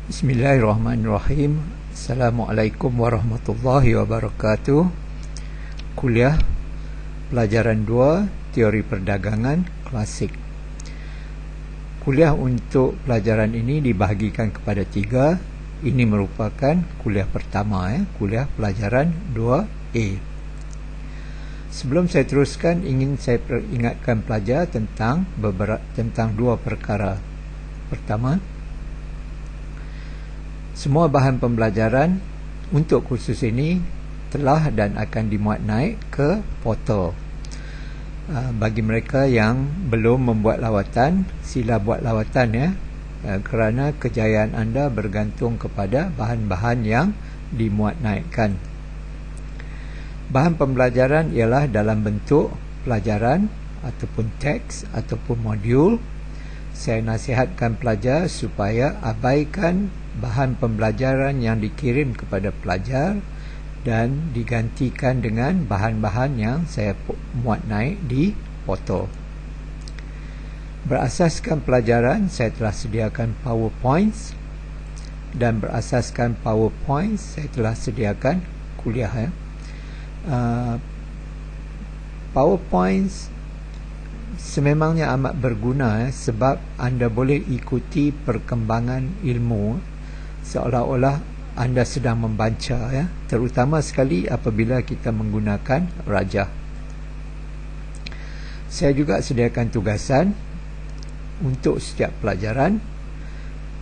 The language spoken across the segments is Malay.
Bismillahirrahmanirrahim. Assalamualaikum warahmatullahi wabarakatuh. Kuliah pelajaran 2 Teori Perdagangan Klasik. Kuliah untuk pelajaran ini dibahagikan kepada 3. Ini merupakan kuliah pertama, kuliah pelajaran 2A. Sebelum saya teruskan, ingin saya ingatkan pelajar tentang dua perkara. Pertama, semua bahan pembelajaran untuk kursus ini telah dan akan dimuat naik ke portal. Bagi mereka yang belum membuat lawatan, sila buat lawatan kerana kejayaan anda bergantung kepada bahan-bahan yang dimuat naikkan. Bahan pembelajaran ialah dalam bentuk pelajaran ataupun teks ataupun modul. Saya nasihatkan pelajar supaya abaikan bahan pembelajaran yang dikirim kepada pelajar dan digantikan dengan bahan-bahan yang saya muat naik di portal. Berasaskan pelajaran, saya telah sediakan PowerPoints, dan berasaskan PowerPoints, saya telah sediakan kuliah. PowerPoints sememangnya amat berguna sebab anda boleh ikuti perkembangan ilmu seolah-olah anda sedang membaca, terutama sekali apabila kita menggunakan rajah. Saya juga sediakan tugasan untuk setiap pelajaran.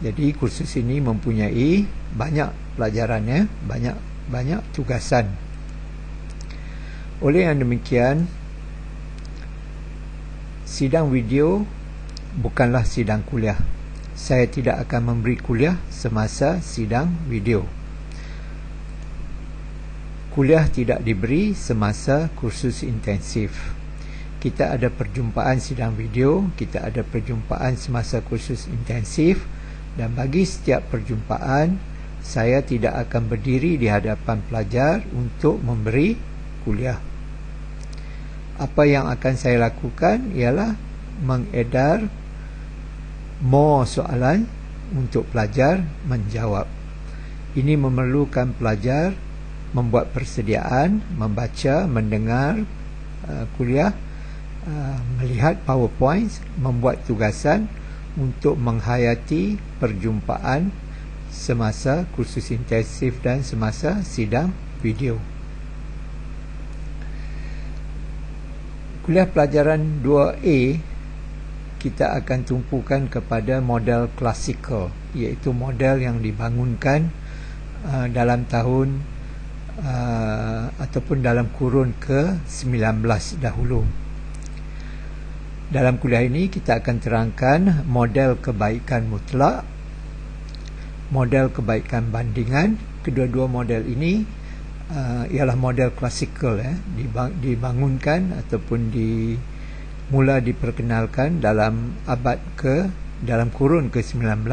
Jadi kursus ini mempunyai banyak pelajaran, banyak tugasan. Oleh yang demikian, sidang video bukanlah sidang kuliah. Saya tidak akan memberi kuliah semasa sidang video. Kuliah tidak diberi semasa kursus intensif. Kita ada perjumpaan sidang video, kita ada perjumpaan semasa kursus intensif, dan bagi setiap perjumpaan, saya tidak akan berdiri di hadapan pelajar untuk memberi kuliah. Apa yang akan saya lakukan ialah mengedar more soalan untuk pelajar menjawab. Ini memerlukan pelajar membuat persediaan, membaca, mendengar kuliah, melihat PowerPoint, membuat tugasan untuk menghayati perjumpaan semasa kursus intensif dan semasa sidang video. Kuliah pelajaran 2A kita akan tumpukan kepada model klasikal, iaitu model yang dibangunkan dalam tahun ataupun dalam kurun ke-19 dahulu. Dalam kuliah ini kita akan terangkan model kebaikan mutlak, model kebaikan bandingan. Kedua-dua model ini ialah model klasikal, dibangunkan ataupun mula diperkenalkan dalam dalam kurun ke-19.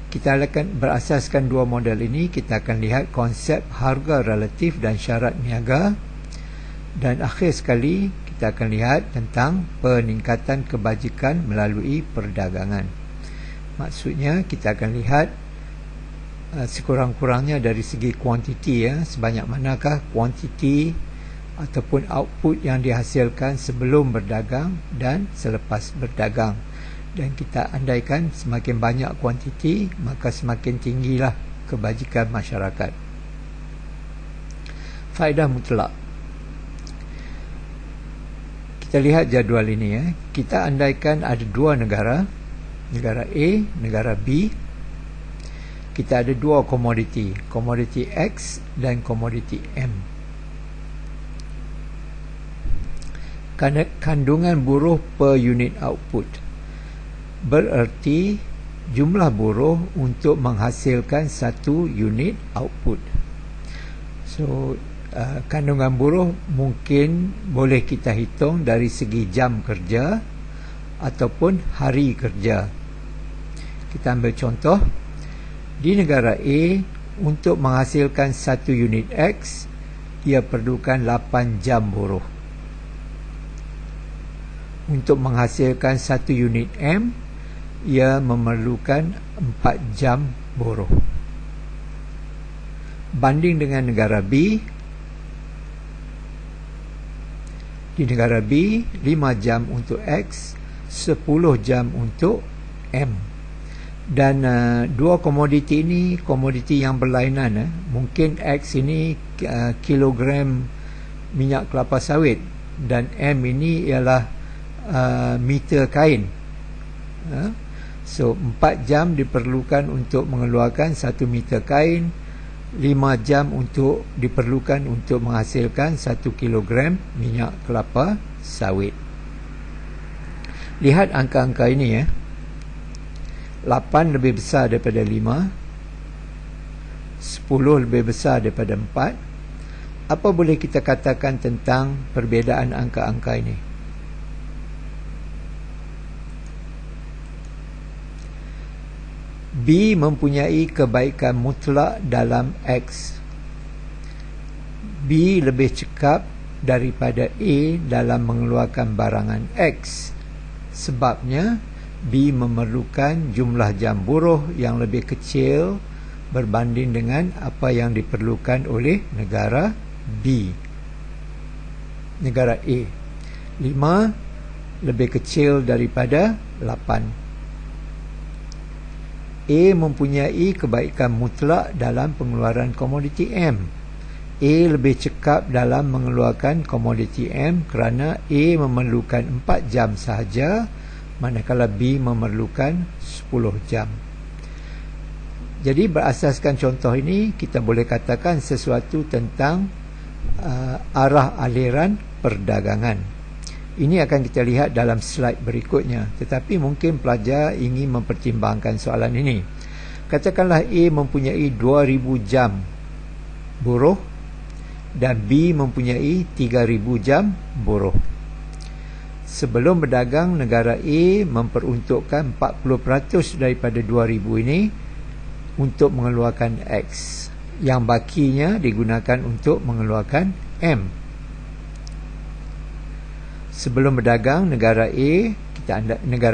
Kita akan berasaskan dua model ini. Kita akan lihat konsep harga relatif dan syarat niaga, dan akhir sekali kita akan lihat tentang peningkatan kebajikan melalui perdagangan. Maksudnya kita akan lihat sekurang-kurangnya dari segi kuantiti, sebanyak manakah kuantiti ataupun output yang dihasilkan sebelum berdagang dan selepas berdagang. Dan kita andaikan semakin banyak kuantiti, maka semakin tinggilah kebajikan masyarakat. Faedah mutlak. Kita lihat jadual ini. Kita andaikan ada dua negara, negara A, negara B. Kita ada dua komoditi, komoditi X dan komoditi M. Kandungan buruh per unit output bererti jumlah buruh untuk menghasilkan satu unit output. So, kandungan buruh mungkin boleh kita hitung dari segi jam kerja ataupun hari kerja. Kita ambil contoh, di negara A, untuk menghasilkan satu unit X, ia perlukan 8 jam buruh. Untuk menghasilkan satu unit M, ia memerlukan 4 jam buruh. Banding dengan negara B, di negara B 5 jam untuk X, 10 jam untuk M. Dan dua komoditi ini komoditi yang berlainan. Mungkin X ini kilogram minyak kelapa sawit dan M ini ialah meter kain. So 4 jam diperlukan untuk mengeluarkan 1 meter kain, 5 jam diperlukan untuk menghasilkan 1 kilogram minyak kelapa sawit. Lihat angka-angka ini ya. 8 lebih besar daripada 5, 10 lebih besar daripada 4. Apa boleh kita katakan tentang perbezaan angka-angka ini? B mempunyai kebaikan mutlak dalam X. B lebih cekap daripada A dalam mengeluarkan barangan X. Sebabnya B memerlukan jumlah jam buruh yang lebih kecil berbanding dengan apa yang diperlukan oleh negara B. Negara A 5 lebih kecil daripada 8. A mempunyai kebaikan mutlak dalam pengeluaran komoditi M. A lebih cekap dalam mengeluarkan komoditi M kerana A memerlukan 4 jam sahaja, manakala B memerlukan 10 jam. Jadi berasaskan contoh ini, kita boleh katakan sesuatu tentang arah aliran perdagangan. Ini akan kita lihat dalam slide berikutnya. Tetapi mungkin pelajar ingin mempertimbangkan soalan ini. Katakanlah A mempunyai 2000 jam buruh dan B mempunyai 3000 jam buruh. Sebelum berdagang, negara A memperuntukkan 40% daripada 2000 ini untuk mengeluarkan X. Yang bakinya digunakan untuk mengeluarkan M. Sebelum berdagang, negara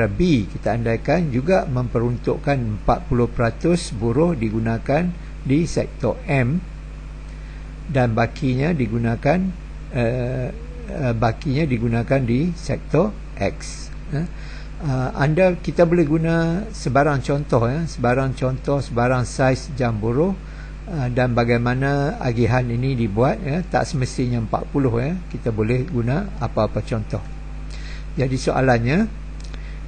B kita andaikan juga memperuntukkan 40% buruh digunakan di sektor M dan bakinya digunakan di sektor X. Kita boleh guna sebarang contoh, sebarang saiz jam buruh dan bagaimana agihan ini dibuat. Tak semestinya 40. Kita boleh guna apa-apa contoh. Jadi soalannya,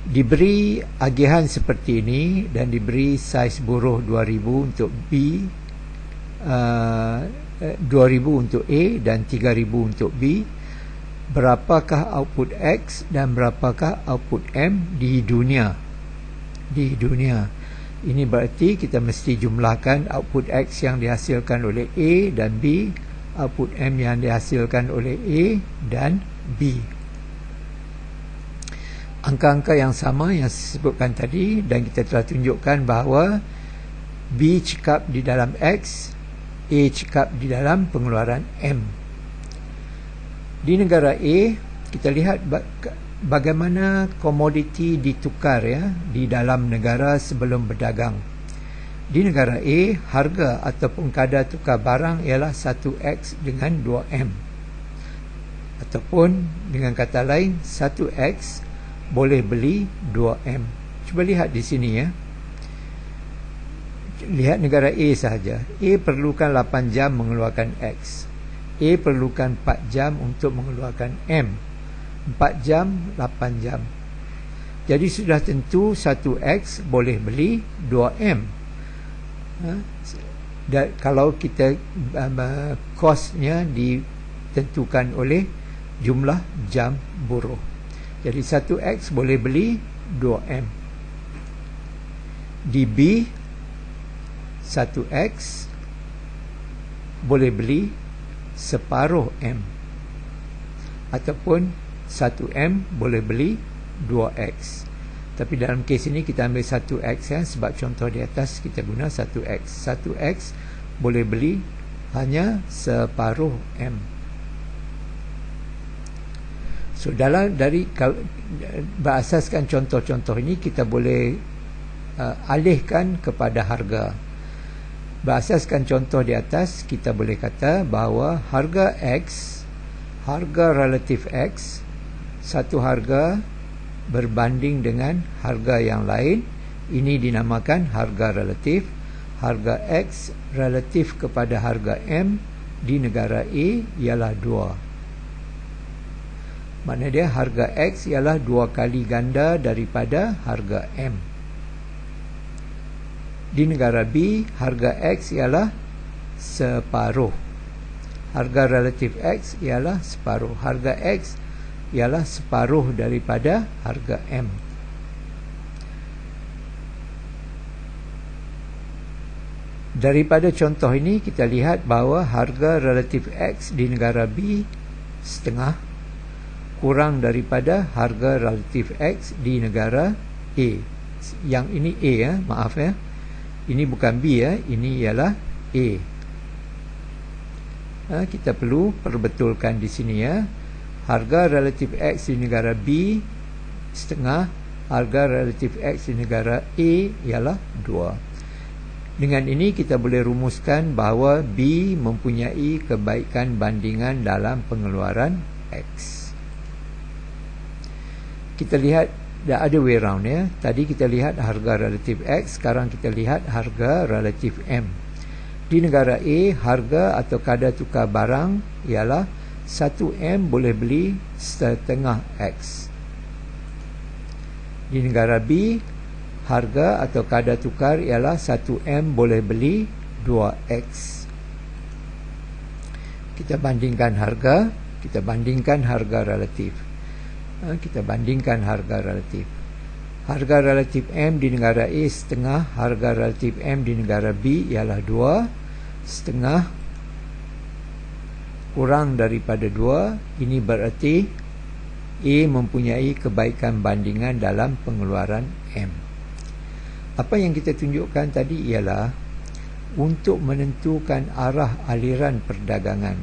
diberi agihan seperti ini dan diberi saiz buruh 2000 untuk B, 2000 untuk A dan 3000 untuk B. Berapakah output X dan berapakah output M di dunia? Ini berarti kita mesti jumlahkan output X yang dihasilkan oleh A dan B, output M yang dihasilkan oleh A dan B. Angka-angka yang sama yang disebutkan tadi, dan kita telah tunjukkan bahawa B cekap di dalam X, A cekap di dalam pengeluaran M. Di negara A, kita lihat bagaimana komoditi ditukar di dalam negara sebelum berdagang. Di negara A, harga ataupun kadar tukar barang ialah 1X dengan 2M. Ataupun dengan kata lain, 1X boleh beli 2M. Cuba lihat di sini ya. Lihat negara A sahaja. A perlukan 8 jam mengeluarkan X. A perlukan 4 jam untuk mengeluarkan M. 4 jam, 8 jam. Jadi sudah tentu 1X boleh beli 2M. Dan kalau kita kosnya ditentukan oleh jumlah jam buruh. Jadi 1X boleh beli 2M. Di B, 1X boleh beli separuh M, ataupun 1M boleh beli 2X. Tapi dalam kes ini kita ambil 1X sebab contoh di atas kita guna 1X. 1X boleh beli hanya separuh M. So dari berasaskan contoh-contoh ini, kita boleh alihkan kepada harga. Berasaskan contoh di atas, kita boleh kata bahawa harga X, harga relatif X, satu harga berbanding dengan harga yang lain, ini dinamakan harga relatif. Harga X relatif kepada harga M di negara A ialah 2. Maknanya dia harga X ialah 2 kali ganda daripada harga M. Di negara B, harga X ialah separuh. Harga relatif X ialah separuh. Harga X ialah separuh daripada harga M. Daripada contoh ini, kita lihat bahawa harga relatif X di negara B setengah kurang daripada harga relatif X di negara A. Yang ini A ya, maaf ya. Ini bukan B ya, ini ialah A. Kita perlu perbetulkan di sini ya. Harga relatif X di negara B setengah harga relatif X di negara A ialah 2. Dengan ini kita boleh rumuskan bahawa B mempunyai kebaikan bandingan dalam pengeluaran X. Kita lihat the other way round ya. Tadi kita lihat harga relatif X, sekarang kita lihat harga relatif M. Di negara A, harga atau kadar tukar barang ialah 1M boleh beli setengah X. Di negara B, harga atau kadar tukar ialah 1M boleh beli 2X. Kita bandingkan harga, kita bandingkan harga relatif. Kita bandingkan harga relatif. Harga relatif M di negara A setengah harga relatif M di negara B ialah 2. Setengah kurang daripada 2. Ini berarti A mempunyai kebaikan bandingan dalam pengeluaran M. Apa yang kita tunjukkan tadi ialah untuk menentukan arah aliran perdagangan,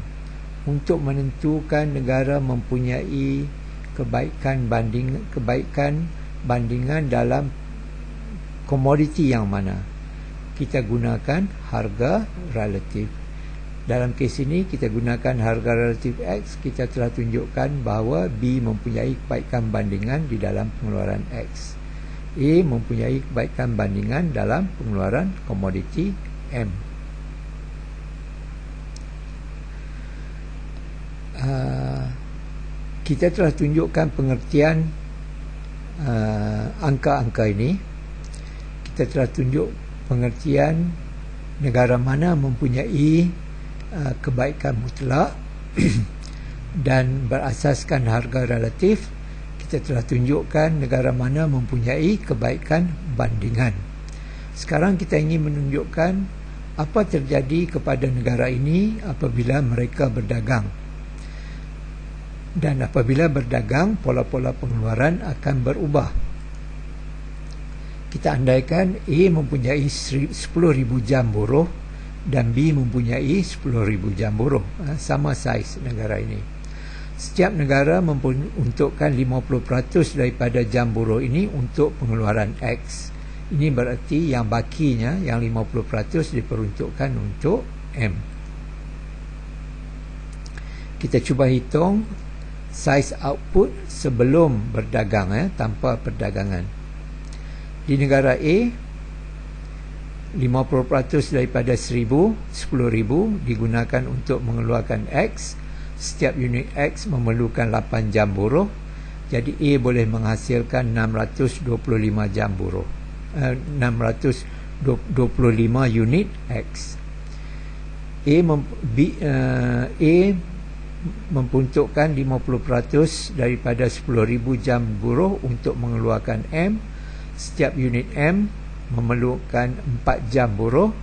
untuk menentukan negara mempunyai kebaikan bandingan dalam komoditi yang mana, kita gunakan harga relatif. Dalam kes ini kita gunakan harga relatif X. Kita telah tunjukkan bahawa B mempunyai kebaikan bandingan di dalam pengeluaran X. A mempunyai kebaikan bandingan dalam pengeluaran komoditi M. Kita telah tunjukkan pengertian angka-angka ini. Kita telah tunjuk pengertian negara mana mempunyai kebaikan mutlak dan berasaskan harga relatif. Kita telah tunjukkan negara mana mempunyai kebaikan bandingan. Sekarang kita ingin menunjukkan apa terjadi kepada negara ini apabila mereka berdagang. Dan apabila berdagang, pola-pola pengeluaran akan berubah. Kita andaikan A mempunyai 10,000 jam buruh dan B mempunyai 10,000 jam buruh. Sama saiz negara ini. Setiap negara memperuntukkan 50% daripada jam buruh ini untuk pengeluaran X. Ini berarti yang bakinya, yang 50% diperuntukkan untuk M. Kita cuba hitung saiz output sebelum berdagang, tanpa perdagangan. Di negara A, 50% daripada 10,000 digunakan untuk mengeluarkan X. Setiap unit X memerlukan 8 jam buruh. Jadi A boleh menghasilkan 625 jam buruh, 625 unit X. A memperuntukkan 50% daripada 10,000 jam buruh untuk mengeluarkan M. Setiap unit M memerlukan 4 jam buruh.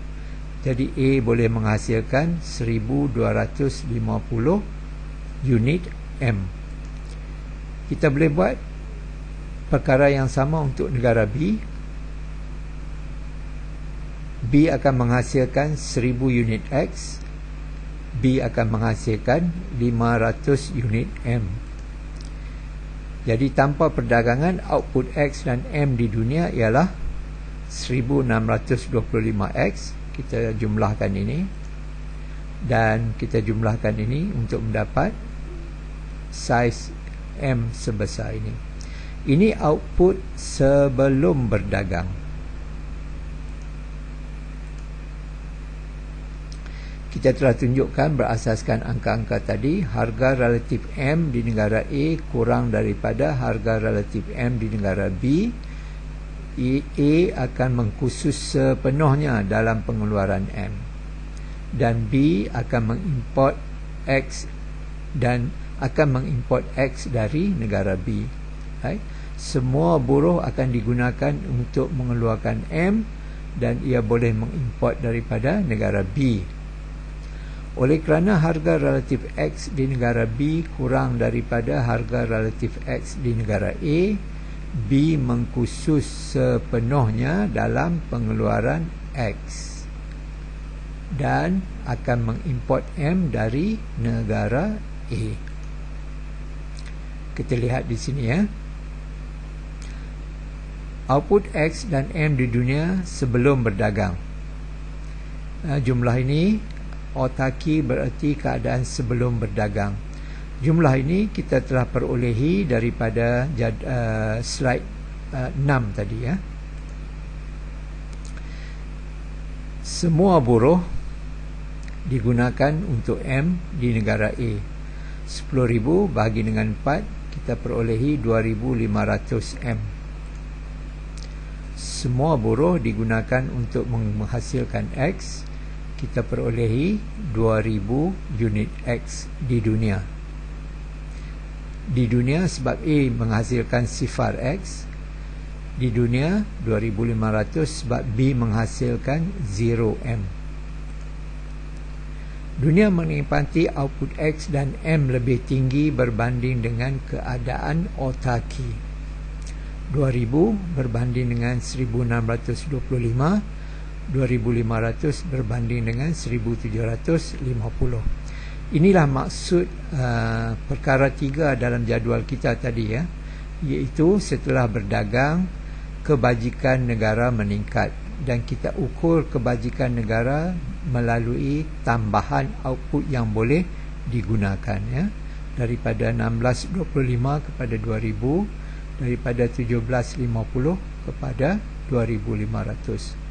Jadi A boleh menghasilkan 1,250 unit M. Kita boleh buat perkara yang sama untuk negara B. B akan menghasilkan 1,000 unit X. B akan menghasilkan 500 unit M. Jadi tanpa perdagangan, output X dan M di dunia ialah 1625X. Kita jumlahkan ini dan kita jumlahkan ini untuk mendapat saiz M sebesar ini. Ini output sebelum berdagang. Kita telah tunjukkan berasaskan angka-angka tadi, harga relatif M di negara A kurang daripada harga relatif M di negara B. A akan mengkhusus sepenuhnya dalam pengeluaran M, dan B akan mengimport X dan akan mengimport X dari negara B. Right? Semua buruh akan digunakan untuk mengeluarkan M, dan ia boleh mengimport daripada negara B. Oleh kerana harga relatif X di negara B kurang daripada harga relatif X di negara A, B mengkhusus sepenuhnya dalam pengeluaran X dan akan mengimport M dari negara A. Kita lihat di sini ya. Output X dan M di dunia sebelum berdagang. Jumlah ini otaki bererti keadaan sebelum berdagang. Jumlah ini kita telah perolehi daripada slide 6 tadi ya. Semua buruh digunakan untuk M di negara A. 10,000 bahagi dengan 4, kita perolehi 2,500 M. Semua buruh digunakan untuk menghasilkan X, kita perolehi 2,000 unit X di dunia. Di dunia sebab A menghasilkan sifar X, di dunia 2,500 sebab B menghasilkan 0M. Dunia menikmati output X dan M lebih tinggi berbanding dengan keadaan otaki. 2,000 berbanding dengan 1,625, 2,500 berbanding dengan 1,750. Inilah maksud perkara 3 dalam jadual kita tadi ya, iaitu setelah berdagang kebajikan negara meningkat, dan kita ukur kebajikan negara melalui tambahan output yang boleh digunakan ya, daripada 1625 kepada 2,000, daripada 1750 kepada 2,500.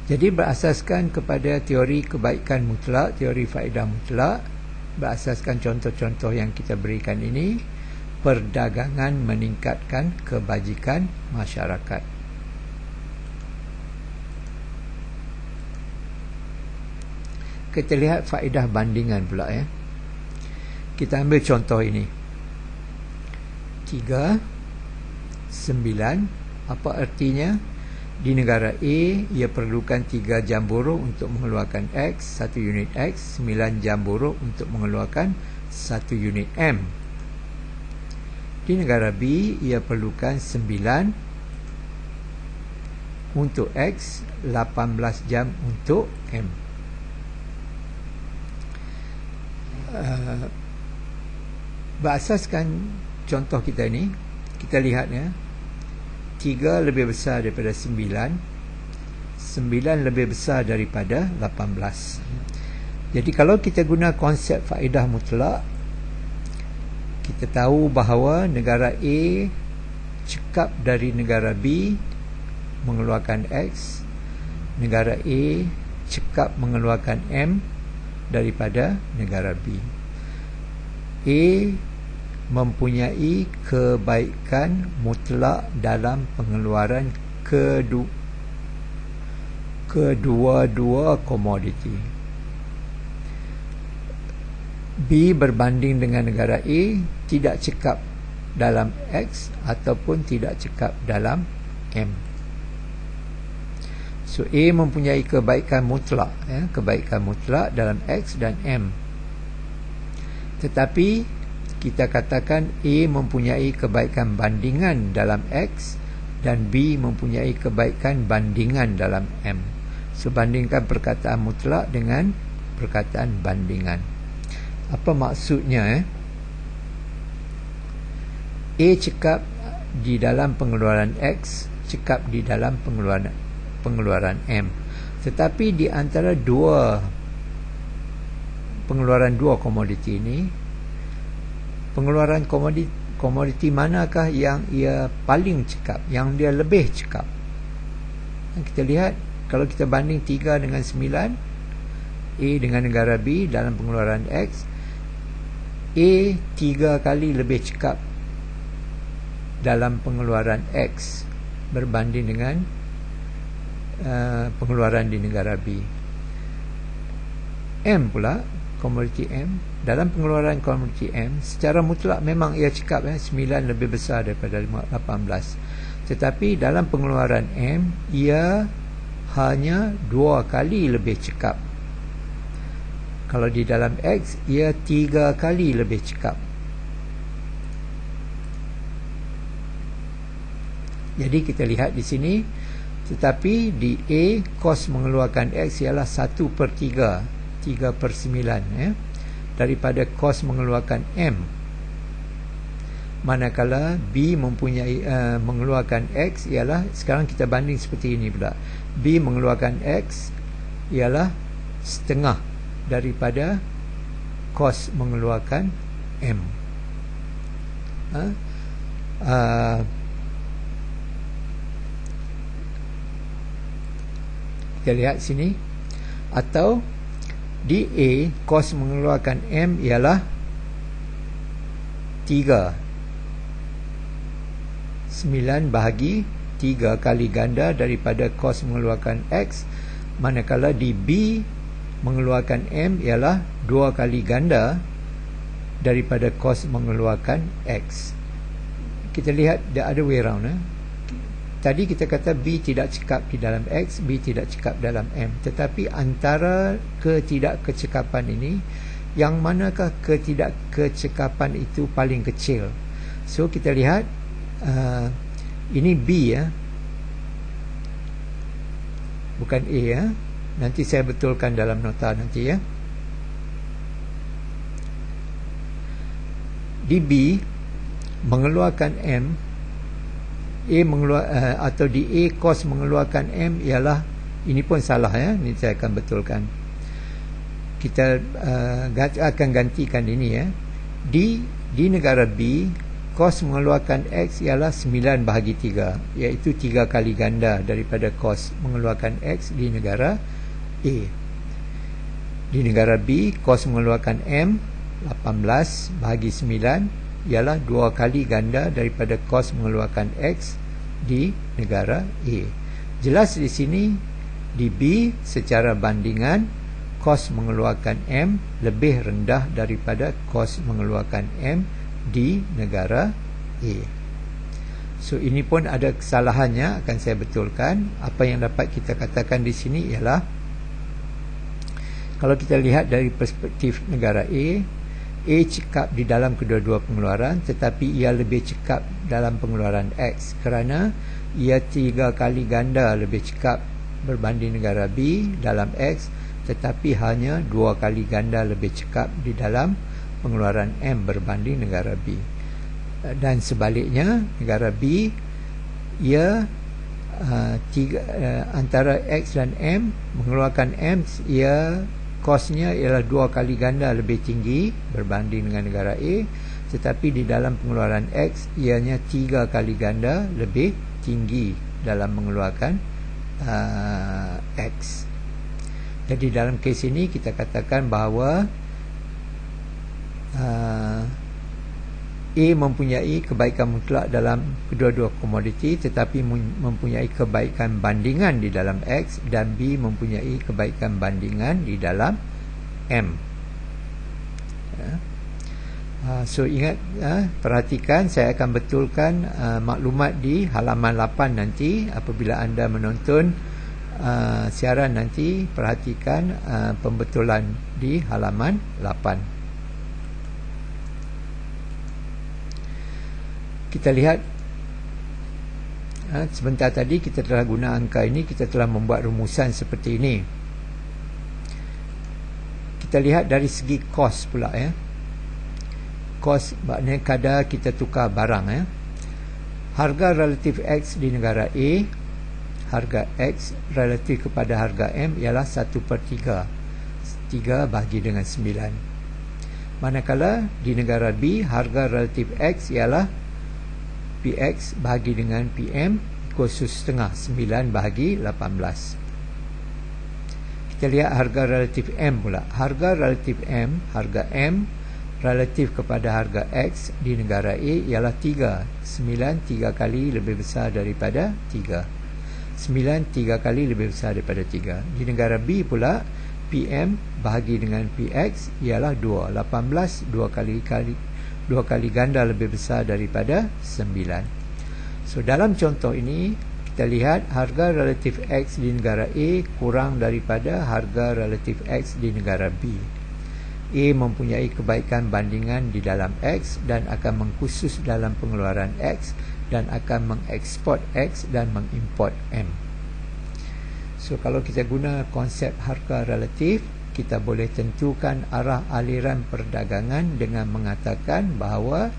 Jadi berasaskan kepada teori kebaikan mutlak, teori faedah mutlak, berasaskan contoh-contoh yang kita berikan ini, perdagangan meningkatkan kebajikan masyarakat. Kita lihat faedah bandingan pula ya. Kita ambil contoh ini. 3, 9, apa artinya? Di negara A, ia perlukan 3 jam buruh untuk mengeluarkan X, 1 unit X, 9 jam buruh untuk mengeluarkan 1 unit M. Di negara B, ia perlukan 9 untuk X, 18 jam untuk M. Berasaskan contoh kita ini, kita lihat ya, 3 lebih besar daripada 9, 9 lebih besar daripada 18. Jadi kalau kita guna konsep faedah mutlak, kita tahu bahawa negara A cekap dari negara B mengeluarkan X, negara A cekap mengeluarkan M daripada negara B. A mempunyai kebaikan mutlak dalam pengeluaran kedua-dua komoditi. B berbanding dengan negara A tidak cekap dalam X ataupun tidak cekap dalam M. So A mempunyai kebaikan mutlak ya, kebaikan mutlak dalam X dan M. Tetapi kita katakan A mempunyai kebaikan bandingan dalam X dan B mempunyai kebaikan bandingan dalam M. So bandingkan perkataan mutlak dengan perkataan bandingan. Apa maksudnya? A cekap di dalam pengeluaran X, cekap di dalam pengeluaran M. Tetapi di antara pengeluaran dua komoditi ini, pengeluaran komoditi manakah yang ia paling cekap, yang dia lebih cekap? Kita lihat, kalau kita banding 3 dengan 9, A dengan negara B dalam pengeluaran X, A 3 kali lebih cekap dalam pengeluaran X berbanding dengan pengeluaran di negara B. M pula, komoditi M, dalam pengeluaran komoditi M secara mutlak memang ia cekap 9 lebih besar daripada 18. Tetapi dalam pengeluaran M ia hanya 2 kali lebih cekap. Kalau di dalam X ia 3 kali lebih cekap. Jadi kita lihat di sini, tetapi di A kos mengeluarkan X ialah 1/3, 3/9 daripada kos mengeluarkan M. Manakala B mempunyai mengeluarkan X ialah, sekarang kita banding seperti ini pula. B mengeluarkan X ialah setengah daripada kos mengeluarkan M. Kita lihat sini. Atau di A kos mengeluarkan M ialah 3. 9 bahagi 3 kali ganda daripada kos mengeluarkan X. Manakala di B mengeluarkan M ialah 2 kali ganda daripada kos mengeluarkan X. Kita lihat the other way around. Tadi kita kata B tidak cekap di dalam X, B tidak cekap dalam M. Tetapi antara ketidakkecekapan ini, yang manakah ketidakkecekapan itu paling kecil? So kita lihat, ini B bukan A Nanti saya betulkan dalam nota nanti Di B mengeluarkan M, atau di A kos mengeluarkan M ialah, ini pun salah ini saya akan betulkan. Kita akan gantikan ini di negara B kos mengeluarkan X ialah 9 bahagi 3, iaitu 3 kali ganda daripada kos mengeluarkan X di negara A. Di negara B kos mengeluarkan M 18 bahagi 9 ialah 2 kali ganda daripada kos mengeluarkan X di negara A. Jelas di sini di B secara bandingan kos mengeluarkan M lebih rendah daripada kos mengeluarkan M di negara A. So ini pun ada kesalahannya, akan saya betulkan. Apa yang dapat kita katakan di sini ialah, kalau kita lihat dari perspektif negara A cekap di dalam kedua-dua pengeluaran, tetapi ia lebih cekap dalam pengeluaran X kerana ia 3 kali ganda lebih cekap berbanding negara B dalam X, tetapi hanya 2 kali ganda lebih cekap di dalam pengeluaran M berbanding negara B. Dan sebaliknya, negara B ia antara X dan M, mengeluarkan M ia kosnya ialah 2 kali ganda lebih tinggi berbanding dengan negara A, tetapi di dalam pengeluaran X ianya 3 kali ganda lebih tinggi dalam mengeluarkan X. Jadi dalam kes ini kita katakan bahawa A mempunyai kebaikan mutlak dalam kedua-dua komoditi, tetapi mempunyai kebaikan bandingan di dalam X, dan B mempunyai kebaikan bandingan di dalam M. So ingat, perhatikan, saya akan betulkan maklumat di halaman 8 nanti. Apabila anda menonton siaran nanti, perhatikan pembetulan di halaman 8. Kita lihat, sebentar tadi kita telah guna angka ini, kita telah membuat rumusan seperti ini. Kita lihat dari segi kos pula Kos maknanya kadar kita tukar barang harga relatif X di negara A, harga X relatif kepada harga M ialah 1/3. 3 bahagi dengan 9. Manakala di negara B, harga relatif X ialah PX bahagi dengan PM khusus setengah, 9 bahagi 18. Kita lihat harga relatif M pula. Harga relatif M, harga M relatif kepada harga X di negara A ialah 3. 9 3 kali lebih besar daripada 3. 9 3 kali lebih besar daripada 3. Di negara B pula, PM bahagi dengan PX ialah 2. 18 2 kali ganda lebih besar daripada 9. So dalam contoh ini kita lihat harga relatif X di negara A kurang daripada harga relatif X di negara B. A mempunyai kebaikan bandingan di dalam X dan akan mengkhusus dalam pengeluaran X dan akan mengeksport X dan mengimport M. So kalau kita guna konsep harga relatif, kita boleh tentukan arah aliran perdagangan dengan mengatakan bahawa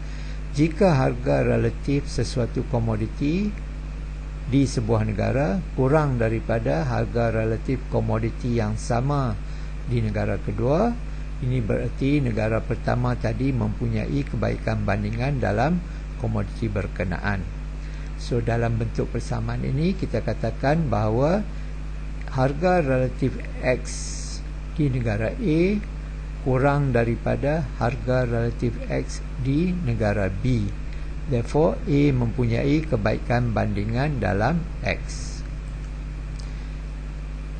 jika harga relatif sesuatu komoditi di sebuah negara kurang daripada harga relatif komoditi yang sama di negara kedua, ini bererti negara pertama tadi mempunyai kebaikan bandingan dalam komoditi berkenaan. So dalam bentuk persamaan ini kita katakan bahawa harga relatif X di negara A kurang daripada harga relatif X di negara B. Therefore, A mempunyai kebaikan bandingan dalam X.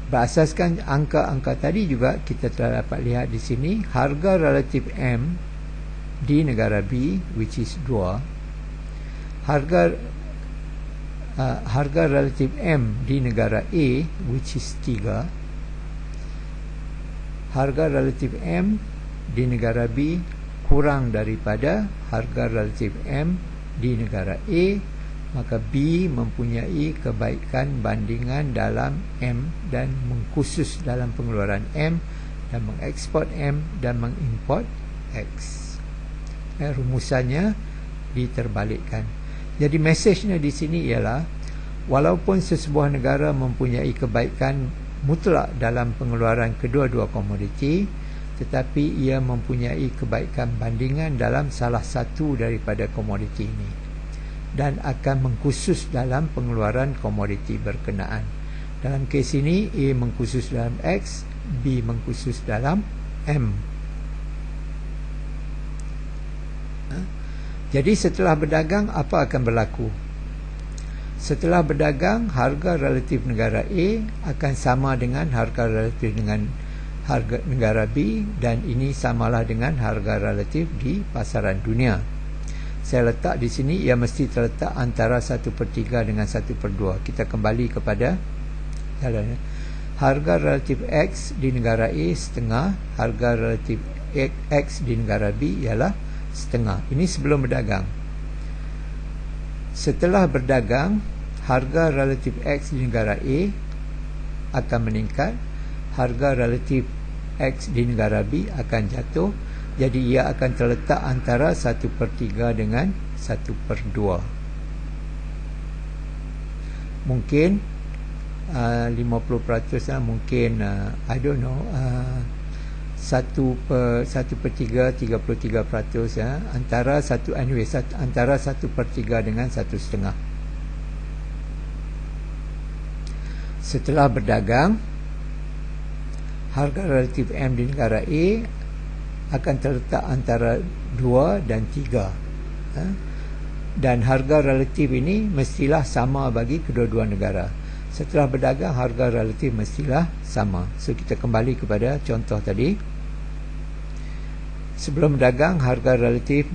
Berasaskan angka-angka tadi juga, kita telah dapat lihat di sini, harga relatif M di negara B, which is 2, harga relatif M di negara A, which is 3, harga relatif M di negara B kurang daripada harga relatif M di negara A, maka B mempunyai kebaikan bandingan dalam M dan mengkhusus dalam pengeluaran M dan mengeksport M dan mengimport X. Rumusannya diterbalikkan. Jadi mesejnya di sini ialah walaupun sesebuah negara mempunyai kebaikan mutlak dalam pengeluaran kedua-dua komoditi, tetapi ia mempunyai kebaikan bandingan dalam salah satu daripada komoditi ini dan akan mengkhusus dalam pengeluaran komoditi berkenaan. Dalam kes ini, A mengkhusus dalam X, B mengkhusus dalam M. Jadi setelah berdagang, apa akan berlaku? Setelah berdagang, harga relatif negara A akan sama dengan harga relatif dengan harga negara B, dan ini samalah dengan harga relatif di pasaran dunia. Saya letak di sini, ia mesti terletak antara 1/3 dengan 1/2. Kita kembali kepada jalannya. Harga relatif X di negara A setengah, harga relatif X di negara B ialah setengah. Ini sebelum berdagang. Setelah berdagang, harga relatif X di negara A akan meningkat, harga relatif X di negara B akan jatuh. Jadi ia akan terletak antara 1/3 dengan 1/2. Mungkin 50% mungkin I don't know 1/3 33% antara antara 1/3 dengan 1/2. Setelah berdagang, harga relatif M di negara A akan terletak antara 2 dan 3. Dan harga relatif ini mestilah sama bagi kedua-dua negara. Setelah berdagang, harga relatif mestilah sama. So kita kembali kepada contoh tadi. Sebelum berdagang, harga relatif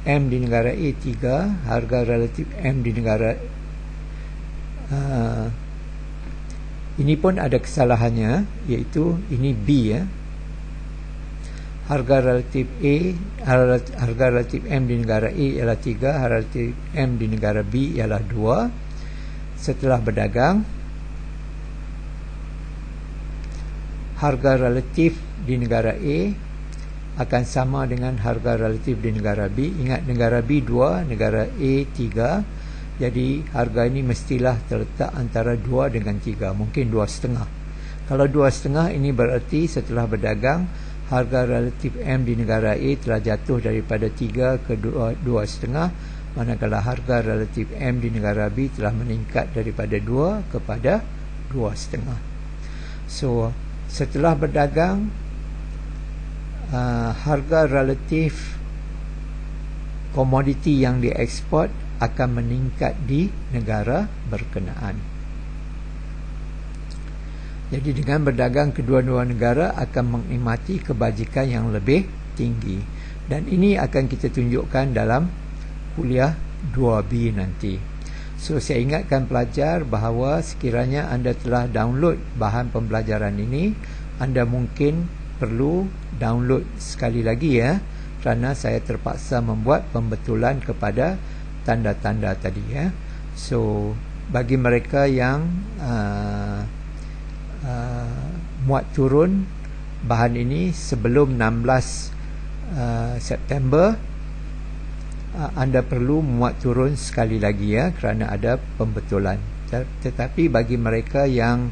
M di negara A 3, harga relatif M di negara ini pun ada kesalahannya, iaitu ini B ya. Harga relatif harga relatif M di negara A ialah 3, harga relatif M di negara B ialah 2. Setelah berdagang, harga relatif di negara A akan sama dengan harga relatif di negara B. Ingat, negara B 2, negara A 3. Jadi harga ini mestilah terletak antara 2 dengan 3, mungkin 2,5. Kalau 2,5 ini bererti setelah berdagang harga relatif M di negara A telah jatuh daripada 3 ke 2,5, manakala harga relatif M di negara B telah meningkat daripada 2 kepada 2,5. So setelah berdagang, harga relatif komoditi yang dieksport akan meningkat di negara berkenaan. Jadi dengan berdagang kedua-dua negara akan menikmati kebajikan yang lebih tinggi, dan ini akan kita tunjukkan dalam kuliah 2B nanti. So saya ingatkan pelajar bahawa sekiranya anda telah download bahan pembelajaran ini, anda mungkin perlu download sekali lagi ya, kerana saya terpaksa membuat pembetulan kepada tanda-tanda tadi ya. So bagi mereka yang muat turun bahan ini sebelum 16 September, anda perlu muat turun sekali lagi ya, kerana ada pembetulan. Tetapi bagi mereka yang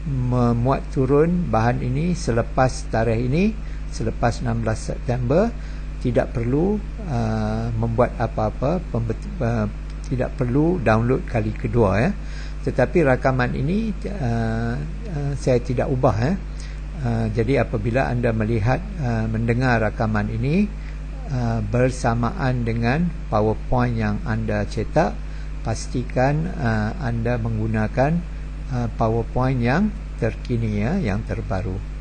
memuat turun bahan ini selepas tarikh ini, selepas 16 September, tidak perlu membuat apa-apa, tidak perlu download kali kedua ya. Tetapi rakaman ini saya tidak ubah ya. Jadi apabila anda melihat mendengar rakaman ini bersamaan dengan PowerPoint yang anda cetak, pastikan anda menggunakan PowerPoint yang terkini ya, yang terbaru.